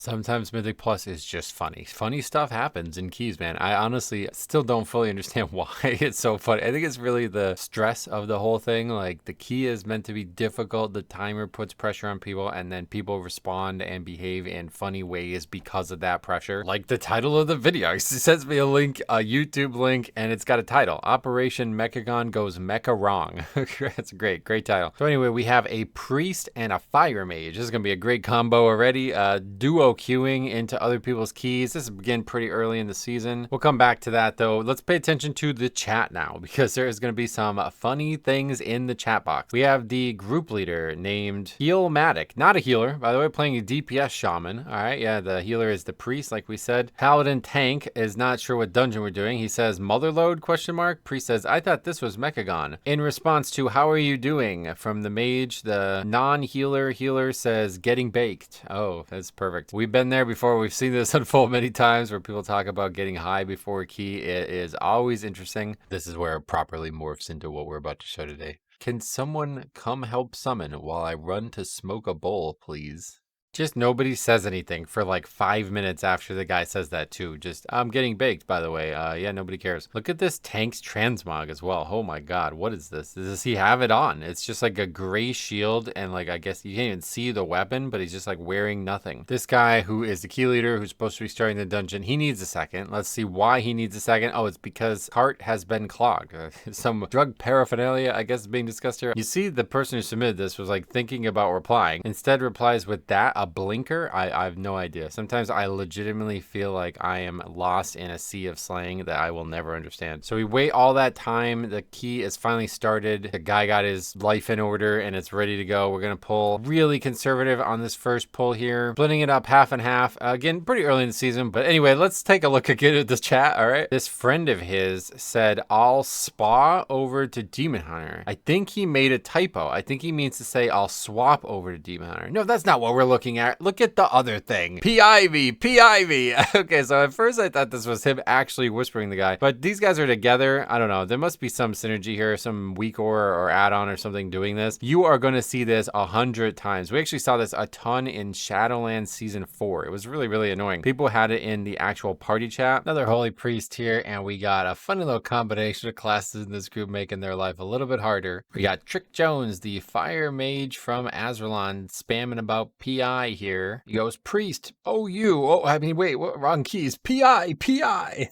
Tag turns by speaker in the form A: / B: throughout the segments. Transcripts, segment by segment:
A: Sometimes Mythic Plus is just funny. Funny stuff happens in keys, man. I honestly still don't fully understand why it's so funny. I think it's really the stress of the whole thing. Like, the key is meant to be difficult. The timer puts pressure on people, and then people respond and behave in funny ways because of that pressure. Like the title of the video. It sends me a link, a YouTube link, and it's got a title. Operation Mechagon Goes Mecha Wrong. That's a great title. So anyway, we have a priest and a fire mage. This is going to be a great combo already. Duo queuing into other people's keys. This begin pretty early in the season. We'll come back to that though. Let's pay attention to the chat now, because there is going to be some funny things in the chat box. We have the group leader named Healmatic, not a healer, by the way, playing a DPS shaman. All right, yeah, the healer is the priest, like we said. Paladin tank is not sure what dungeon we're doing. He says motherload question mark. Priest says, I thought this was Mechagon. In response to how are you doing from the mage, the non-healer healer says getting baked. Oh, that's perfect. We've been there before. We've seen this unfold many times where people talk about getting high before a key. It is always interesting. This is where it properly morphs into what we're about to show today. Can someone come help summon while I run to smoke a bowl, please? Just nobody says anything for like 5 minutes after the guy says that too. Just, I'm getting baked, by the way. Yeah, nobody cares. Look at this tank's transmog as well. Oh my God, what is this? Does he have it on? It's just like a gray shield, and like, I guess you can't even see the weapon, but he's just like wearing nothing. This guy who is the key leader, who's supposed to be starting the dungeon, he needs a second. Let's see why he needs a second. Oh, it's because cart has been clogged. Some drug paraphernalia, I guess, is being discussed here. You see, the person who submitted this was like thinking about replying. Instead replies with that, a blinker. I have no idea. Sometimes I legitimately feel like I am lost in a sea of slang that I will never understand. So we wait all that time. The key is finally started. The guy got his life in order and it's ready to go. We're going to pull really conservative on this first pull here, splitting it up half and half. Again, pretty early in the season. But anyway, let's take a look again at this chat. All right. This friend of his said, I'll spa over to Demon Hunter. I think he made a typo. I think he means to say I'll swap over to Demon Hunter. No, that's not what we're looking at. Look at the other thing. P.I.V. P.I.V. Okay, so at first I thought this was him actually whispering the guy, but these guys are together. I don't know. There must be some synergy here, some weak or add-on or something doing this. You are going to see this 100 times. We actually saw this a ton in Shadowlands Season 4. It was really annoying. People had it in the actual party chat. Another holy priest here, and we got a funny little combination of classes in this group making their life a little bit harder. We got Trick Jones, the fire mage from Azralon, spamming about PI here. He goes, priest, wait, what, wrong keys, PI.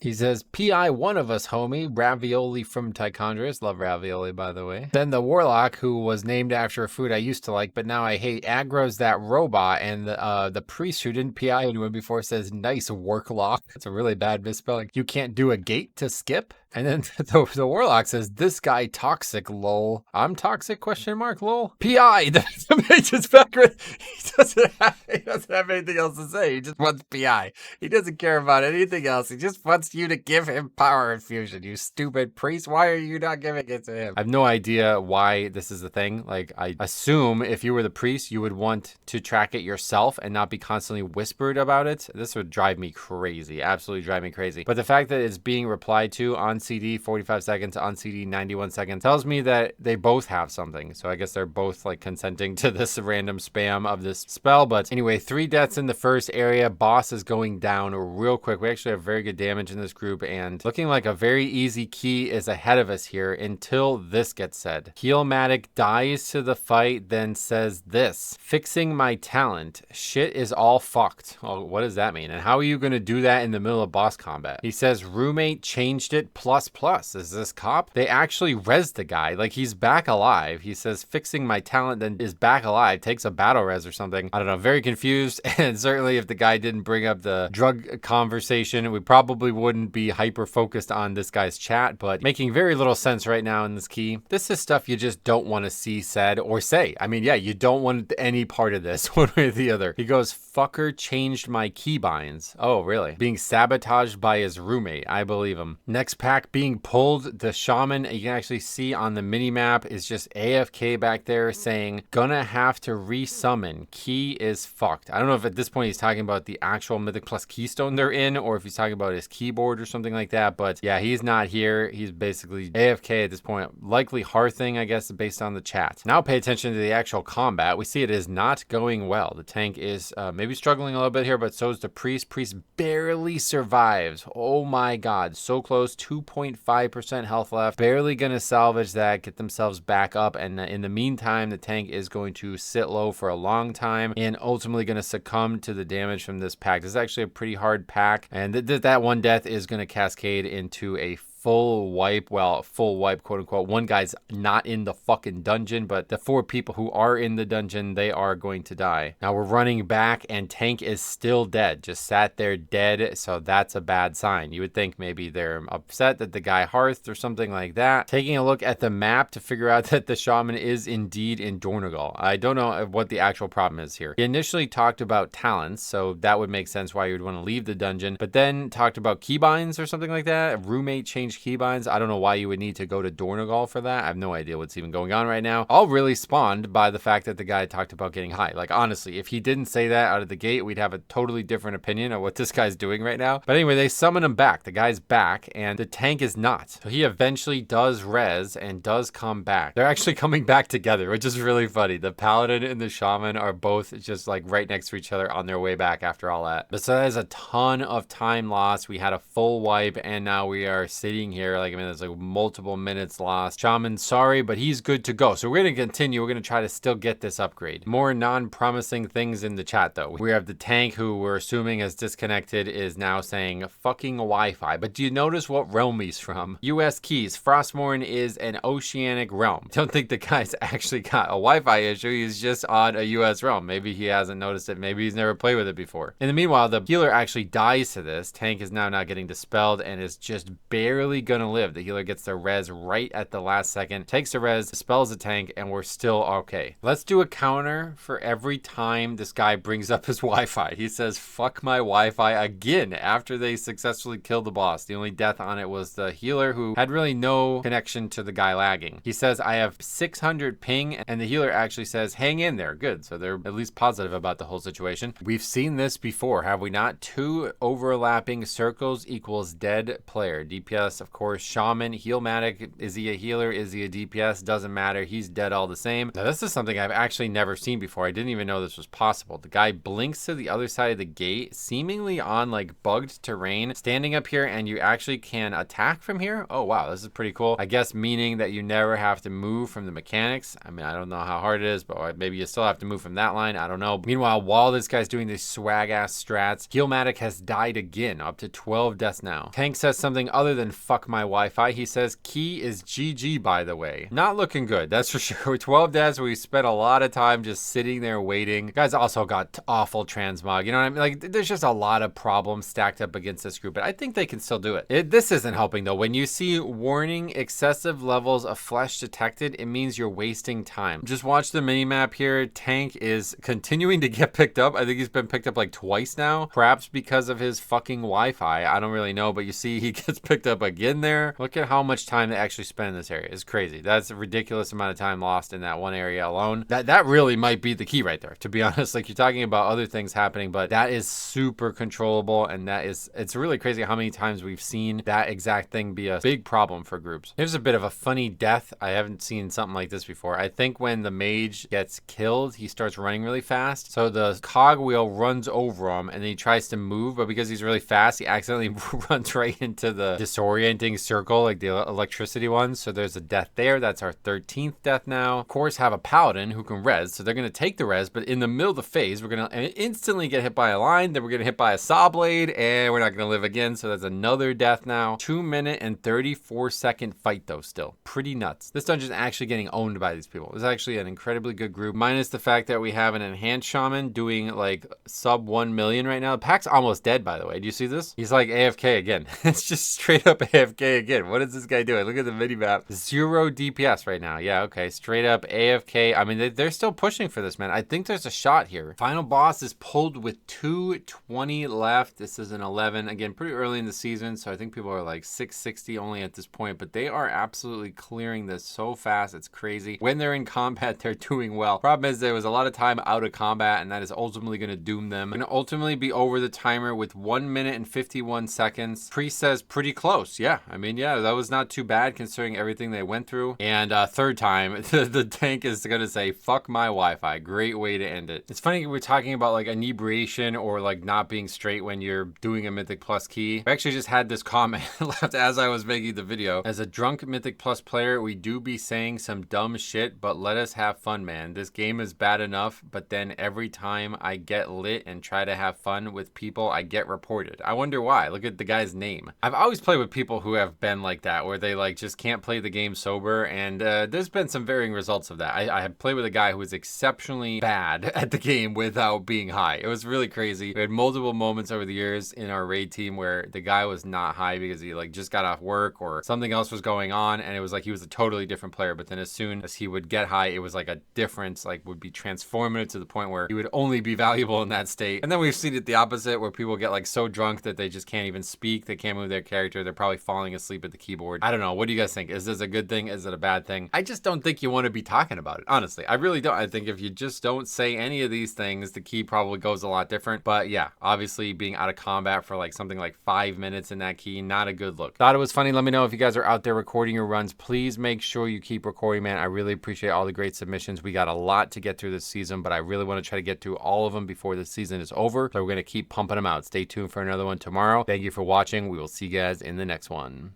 A: He says, PI one of us, homie. Ravioli from Tichondrius. Love ravioli, by the way. Then the warlock, who was named after a food I used to like, but now I hate, aggro's that robot. And the priest who didn't PI anyone before says, nice work lock. That's a really bad misspelling. You can't do a gate to skip? And then the warlock says, this guy toxic, lol. I'm toxic, question mark, lol. PI, the mage is back with, he doesn't have anything else to say. He just wants PI. He doesn't care about anything else. He just wants you to give him power infusion, you stupid priest. Why are you not giving it to him? I have no idea why this is a thing. Like, I assume if you were the priest, you would want to track it yourself and not be constantly whispered about it. This would drive me crazy, absolutely drive me crazy. But the fact that it's being replied to on CD 45 seconds, on CD 91 seconds tells me that they both have something. So I guess they're both like consenting to this random spam of this spell. But anyway, 3 deaths in the first area. Boss is going down real quick. We actually have very good damage in this group, and looking like a very easy key is ahead of us here until this gets said. Healmatic dies to the fight, then says this, fixing my talent. Shit is all fucked. Oh, what does that mean? And how are you going to do that in the middle of boss combat? He says roommate changed it plus. Is this cop? They actually res the guy. Like, he's back alive. He says fixing my talent, then is back alive, takes a battle res or something. I don't know. Very confused. And certainly if the guy didn't bring up the drug conversation, we probably wouldn't be hyper focused on this guy's chat, but making very little sense right now in this key. This is stuff you just don't want to see said or say. I mean, yeah, you don't want any part of this one way or the other. He goes, fucker changed my keybinds. Oh, really? Being sabotaged by his roommate. I believe him. Next pack pack being pulled. The shaman, you can actually see on the mini map, is just AFK back there saying, gonna have to resummon. Key is fucked. I don't know if at this point he's talking about the actual Mythic Plus Keystone they're in, or if he's talking about his keyboard or something like that. But yeah, he's not here. He's basically AFK at this point. Likely Hearthing, I guess, based on the chat. Now pay attention to the actual combat. We see it is not going well. The tank is maybe struggling a little bit here, but so is the priest. Priest barely survives. Oh my god, so close. 2.5% health left. Barely gonna salvage that, get themselves back up, and in the meantime, the tank is going to sit low for a long time and ultimately gonna succumb to the damage from this pack. This is actually a pretty hard pack, and that one death is gonna cascade into a full wipe. Well, full wipe, quote unquote. One guy's not in the fucking dungeon, but the 4 people who are in the dungeon, they are going to die. Now we're running back and tank is still dead. Just sat there dead. So that's a bad sign. You would think maybe they're upset that the guy hearthed or something like that. Taking a look at the map to figure out that the shaman is indeed in Dornegal. I don't know what the actual problem is here. He initially talked about talents, so that would make sense why you would want to leave the dungeon, but then talked about keybinds or something like that. A roommate changed keybinds. I don't know why you would need to go to Dornegal for that. I have no idea what's even going on right now. All really spawned by the fact that the guy talked about getting high. Like, honestly, if he didn't say that out of the gate, we'd have a totally different opinion of what this guy's doing right now. But anyway, they summon him back. The guy's back, and the tank is not. So he eventually does res and does come back. They're actually coming back together, which is really funny. The paladin and the shaman are both just like right next to each other on their way back after all that. But so that is a ton of time lost. We had a full wipe, and now we are sitting here. Like, I mean, there's like multiple minutes lost. Shaman, sorry, but he's good to go. So we're going to continue. We're going to try to still get this upgrade. More non-promising things in the chat, though. We have the tank, who we're assuming is disconnected, is now saying fucking Wi-Fi. But do you notice what realm he's from? US Keys. Frostmourne is an oceanic realm. Don't think the guy's actually got a Wi-Fi issue. He's just on a US realm. Maybe he hasn't noticed it. Maybe he's never played with it before. In the meanwhile, the healer actually dies to this. Tank is now not getting dispelled and is just barely gonna live. The healer gets the res right at the last second, takes the res, dispels the tank, and we're still okay. Let's do a counter for every time this guy brings up his Wi-Fi. He says, fuck my Wi-Fi again after they successfully killed the boss. The only death on it was the healer, who had really no connection to the guy lagging. He says, I have 600 ping, and the healer actually says, hang in there. Good. So they're at least positive about the whole situation. We've seen this before, have we not? 2 overlapping circles equals dead player. DPS, of course, shaman, healmatic. Is he a healer? Is he a DPS? Doesn't matter. He's dead all the same. Now, this is something I've actually never seen before. I didn't even know this was possible. The guy blinks to the other side of the gate, seemingly on like bugged terrain, standing up here, and you actually can attack from here. Oh, wow. This is pretty cool. I guess meaning that you never have to move from the mechanics. I mean, I don't know how hard it is, but maybe you still have to move from that line. I don't know. Meanwhile, while this guy's doing these swag ass strats, healmatic has died again, up to 12 deaths now. Tank says something other than fuck my Wi-Fi. He says key is GG, by the way. Not looking good, that's for sure. 12 deaths, we spent a lot of time just sitting there waiting. Guys also got awful transmog, you know what I mean? Like, there's just a lot of problems stacked up against this group, but I think they can still do it. This isn't helping though. When you see warning excessive levels of flesh detected, it means you're wasting time. Just watch the mini map here. Tank is continuing to get picked up. I think he's been picked up like twice now, perhaps because of his fucking Wi-Fi. I don't really know, but you see he gets picked up again there. Look at how much time they actually spend in this area. It's crazy. That's a ridiculous amount of time lost in that one area alone. That really might be the key right there, to be honest. Like, you're talking about other things happening, but that is super controllable, and it's really crazy how many times we've seen that exact thing be a big problem for groups. Here's a bit of a funny death. I haven't seen something like this before. I think when the mage gets killed, he starts running really fast. So the cogwheel runs over him, and then he tries to move, but because he's really fast, he accidentally runs right into the disorienting circle, like the electricity one. So there's a death there. That's our 13th death now. Of course, have a paladin who can res, so they're going to take the res, but in the middle of the phase, we're going to instantly get hit by a line, then we're going to hit by a saw blade, and we're not going to live again. So that's another death now. 2-minute and 34-second fight though, still pretty nuts. This dungeon is actually getting owned by these people. It's actually an incredibly good group, minus the fact that we have an enhanced shaman doing like sub 1 million right now. The pack's almost dead, by the way. Do you see this? He's like AFK again. It's just straight up AFK. AFK again. What is this guy doing? Look at the mini map. 0 DPS right now. Yeah, okay. Straight up AFK. I mean, they're still pushing for this, man. I think there's a shot here. Final boss is pulled with 2:20 left. This is an 11. Again, pretty early in the season, so I think people are like 660 only at this point, but they are absolutely clearing this so fast. It's crazy. When they're in combat, they're doing well. Problem is there was a lot of time out of combat, and that is ultimately going to doom them. Going to ultimately be over the timer with 1 minute and 51 seconds. Priest says pretty close. Yeah, I mean, yeah, that was not too bad considering everything they went through. And third time, the tank is going to say, fuck my Wi-Fi. Great way to end it. It's funny we're talking about like inebriation or like not being straight when you're doing a Mythic Plus key. I actually just had this comment left as I was making the video. As a drunk Mythic Plus player, we do be saying some dumb shit, but let us have fun, man. This game is bad enough, but then every time I get lit and try to have fun with people, I get reported. I wonder why. Look at the guy's name. I've always played with people who have been like that, where they like just can't play the game sober, and there's been some varying results of that. I have played with a guy who was exceptionally bad at the game without being high. It was really crazy. We had multiple moments over the years in our raid team where the guy was not high because he like just got off work or something else was going on, and it was like he was a totally different player. But then as soon as he would get high, it was like a difference, like would be transformative to the point where he would only be valuable in that state. And then we've seen it the opposite, where people get like so drunk that they just can't even speak. They can't move their character. They're probably falling asleep at the keyboard. I don't know. What do you guys think? Is this a good thing? Is it a bad thing? I just don't think you want to be talking about it. Honestly, I really don't. I think if you just don't say any of these things, the key probably goes a lot different. But yeah, obviously being out of combat for like something like 5 minutes in that key, not a good look. Thought it was funny. Let me know if you guys are out there recording your runs. Please make sure you keep recording, man. I really appreciate all the great submissions. We got a lot to get through this season, but I really want to try to get through all of them before the season is over. So we're going to keep pumping them out. Stay tuned for another one tomorrow. Thank you for watching. We will see you guys in the next one.